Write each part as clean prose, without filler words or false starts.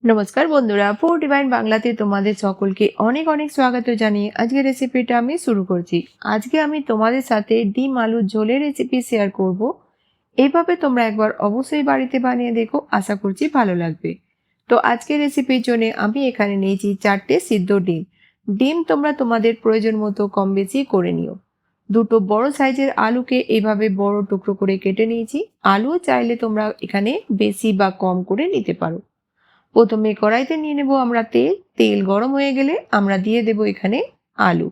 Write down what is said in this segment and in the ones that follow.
নমস্কার বন্ধুরা, food divine বাংলাতে তোমাদের সকলকে অনেক অনেক স্বাগত জানিয়ে আজকের রেসিপিটা আমি শুরু করছি। আজকে আমি তোমাদের সাথে ডিম আলুর ঝোলের রেসিপি শেয়ার করব। এইভাবে তোমরা একবার অবশ্যই বাড়িতে বানিয়ে দেখো, আশা করছি ভালো লাগবে। তো আজকের রেসিপির জন্য আমি এখানে নিয়েছি 4টে সিদ্ধ ডিম। ডিম তোমরা তোমাদের প্রয়োজন মতো কম বেশি করে নিও। দুটো বড় সাইজের আলুকে এইভাবে বড় টুকরো করে কেটে নিয়েছি। আলুও চাইলে তোমরা এখানে বেশি বা কম করে নিতে পারো। প্রথমে কড়াইতে নিয়ে নেব আমরা তেল। তেল গরম হয়ে গেলে আমরা দিয়ে দেব এখানে আলু।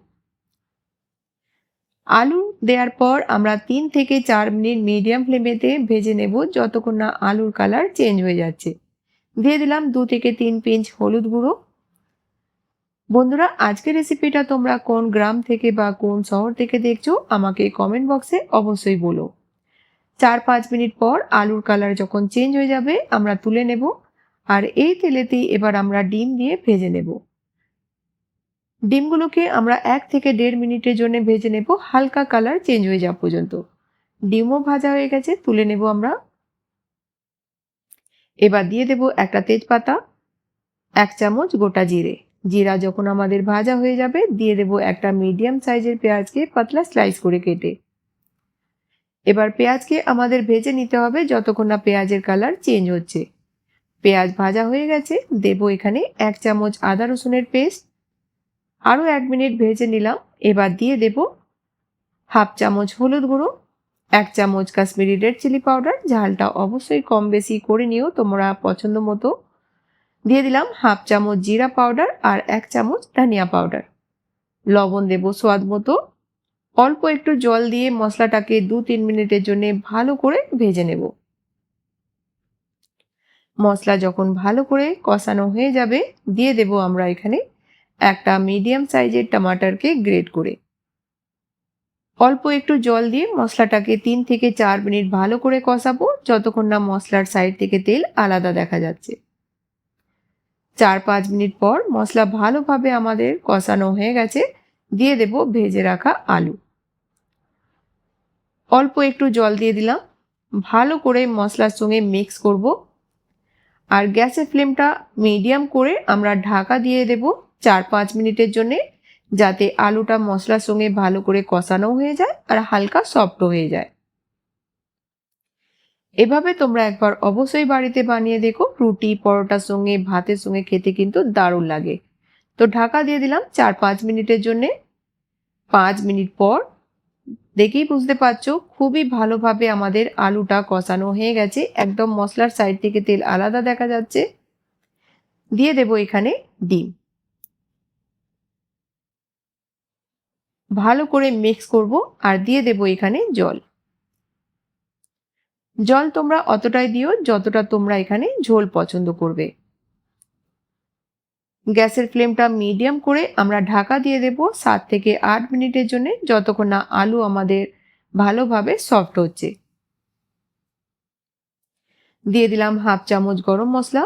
আলু দেওয়ার পর আমরা 3 থেকে 4 মিনিট মিডিয়াম ফ্লেমেতে ভেজে নেব, যতক্ষণ না আলুর কালার চেঞ্জ হয়ে যাচ্ছে। দিয়ে দিলাম 2 থেকে 3 পিঞ্চ হলুদ গুঁড়ো। বন্ধুরা, আজকের রেসিপিটা তোমরা কোন গ্রাম থেকে বা কোন শহর থেকে দেখছো আমাকে কমেন্ট বক্সে অবশ্যই বলো। 4-5 মিনিট পর আলুর কালার যখন চেঞ্জ হয়ে যাবে আমরা তুলে নেব। আর এই তেলেতেই এবার আমরা ডিম দিয়ে ভেজে নেব। ডিমগুলোকে আমরা 1 থেকে 1.5 মিনিটের জন্য ভেজে নেব, হালকা কালার চেঞ্জ হয়ে যাওয়া পর্যন্ত। ডিমও ভাজা হয়ে গেছে, তুলে নেব আমরা। এবার দিয়ে দেব একটা তেজপাতা, 1 চামচ গোটা জিরে। জিরা যখন আমাদের ভাজা হয়ে যাবে দিয়ে দেব একটা মিডিয়াম সাইজের পেঁয়াজকে পাতলা স্লাইস করে কেটে। এবার পেঁয়াজকে আমাদের ভেজে নিতে হবে যতক্ষণ না পেঁয়াজের কালার চেঞ্জ হচ্ছে। পেঁয়াজ ভাজা হয়ে গেছে, দেব এখানে 1 চামচ আদা রসুনের পেস্ট। আরও 1 মিনিট ভেজে নিলাম। এবার দিয়ে দেব হাফ চামচ হলুদ গুঁড়ো, 1 চামচ কাশ্মীরি রেড চিলি পাউডার। ঝালটা অবশ্যই কম বেশি করে নিও তোমরা পছন্দ মতো। দিয়ে দিলাম হাফ চামচ জিরা পাউডার আর 1 চামচ ধনিয়া পাউডার। লবণ দেব স্বাদ মতো। অল্প একটু জল দিয়ে মশলাটাকে 2-3 মিনিটের জন্য ভালো করে ভেজে নেব। মশলা যখন ভালো করে কষানো হয়ে যাবে দিয়ে দেব আমরা এখানে একটা মিডিয়াম সাইজের টমাটারকে গ্রেট করে। অল্প একটু জল দিয়ে মশলাটাকে 3 থেকে 4 মিনিট ভালো করে কষাবো, যতক্ষণ না মশলার সাইড থেকে তেল আলাদা দেখা যাচ্ছে। 4-5 মিনিট পর মশলা ভালোভাবে আমাদের কষানো হয়ে গেছে, দিয়ে দেব ভেজে রাখা আলু। অল্প একটু জল দিয়ে দিলাম, ভালো করে মশলার সঙ্গে মিক্স করব। আর গ্যাসের ফ্লেমটা মিডিয়াম করে আমরা ঢাকা দিয়ে দেব 4-5 মিনিটের জন্যে, যাতে আলুটা মশলার সঙ্গে ভালো করে কষানো হয়ে যায় আর হালকা সফট হয়ে যায়। এভাবে তোমরা একবার অবশ্যই বাড়িতে বানিয়ে দেখো, রুটি পরোটার সঙ্গে ভাতের সঙ্গে খেতে কিন্তু দারুণ লাগে। তো ঢাকা দিয়ে দিলাম 4-5 মিনিটের জন্যে। 5 মিনিট পর দেখেই বুঝতে পারছো খুবই ভালোভাবে আমাদের আলুটা কষানো হয়ে গেছে, একদম মশলার সাইড থেকে তেল আলাদা দেখা যাচ্ছে। দিয়ে দেব এখানে ডিম। ভালো করে মিক্স করব আর দিয়ে দেব এখানে জল। জল তোমরা অতটাই দিও যতটা তোমরা এখানে ঝোল পছন্দ করবে। গ্যাসের ফ্লেমটা মিডিয়াম করে আমরা ঢাকা দিয়ে দেব 7 থেকে 8 মিনিটের জন্য, যতক্ষণ না আলু আমাদের ভালোভাবে সফট হচ্ছে। দিয়ে দিলাম হাফ চামচ গরম মশলা।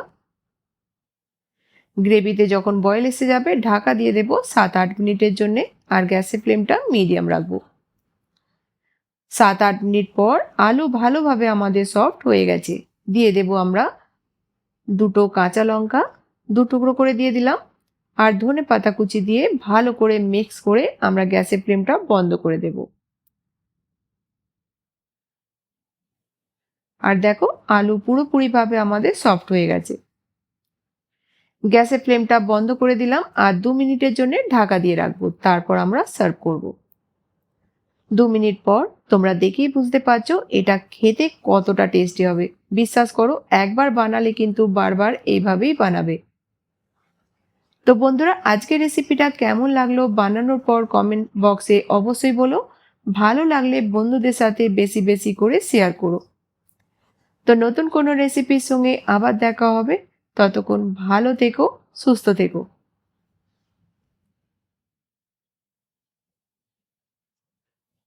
গ্রেভিতে যখন বয়েল এসে যাবে ঢাকা দিয়ে দেব 7-8 মিনিটের জন্য আর গ্যাসের ফ্লেমটা মিডিয়াম রাখবো। 7-8 মিনিট পর আলু ভালোভাবে আমাদের সফট হয়ে গেছে। দিয়ে দেব আমরা দুটো কাঁচা লঙ্কা 2 টুকরো করে দিয়ে দিলাম আর ধনেপাতা কুচি দিয়ে ভালো করে মিক্স করে আমরা গ্যাসের ফ্লেমটা বন্ধ করে দেব। আর দেখো আলু পুরোপুরিভাবে আমাদের সফট হয়ে গেছে। গ্যাসের ফ্লেমটা বন্ধ করে দিলাম আর 2 মিনিটের জন্য ঢাকা দিয়ে রাখবো, তারপর আমরা সার্ভ করব। 2 মিনিট পর তোমরা দেখেই বুঝতে পারছো এটা খেতে কতটা টেস্টি হবে। বিশ্বাস করো, একবার বানালে কিন্তু বারবার এইভাবেই বানাবে। তো বন্ধুরা, আজকের রেসিপিটা কেমন লাগলো বানানোর পর কমেন্ট বক্সে অবশ্যই বলো। ভালো লাগলে বন্ধুদের সাথে বেশি বেশি করে শেয়ার করো। তো নতুন কোনো রেসিপির সঙ্গে আবার দেখা হবে। ততক্ষণ ভালো থেকো, সুস্থ থেকো।